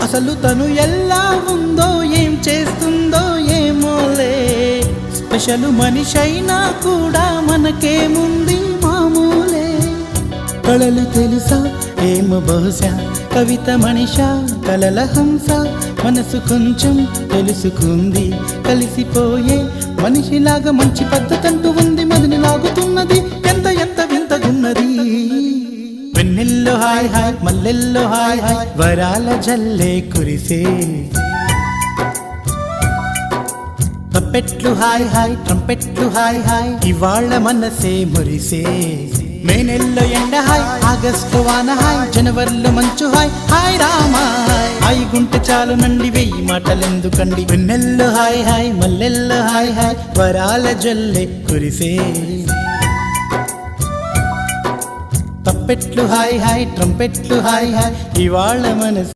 అసలు తను ఎలా ఉందో ఏం చేస్తుందో ఏమోలే, స్పెషల్ మనిషైనా కూడా మనకేముంది మామూలే. కళలు తెలుసా ఏమో బహుశా, కవిత మనిషా కలల హంస, మనసు కొంచెం తెలుసుకుంది కలిసిపోయే మనిషిలాగా, మంచి పద్ధతంటూ ఉంది మదిని లాగుతున్నది, ఎంత ఎంత వింతగున్నది. వెన్నెల్లో హాయ్ హాయ్ మల్లెల్లో హాయ్ హాయ్, వరాల జల్లే కురిసే. ట్రంపెట్లు హాయ్ హాయ్ ట్రంపెట్లు హాయ్ హాయ్, ఇవాళ మనసే మురిసే. మే నెలలో ఎండ హాయ్, ఆగస్టు వాన హాయ్, జనవరిలో మంచు హాయ్, హాయ్ రామా హాయ్ గుంటె చాలు నండి వెయ్యి మాటలెందుకండి. వెన్నెల్లో హాయ్ హాయ్ మల్లెల్లో హాయ్ హాయ్, వరాల జల్లే కురిసే. తప్పెట్లు హాయ్ హాయ్ ట్రంపెట్లు హాయ్ హాయ్, ఇవాళ మనసు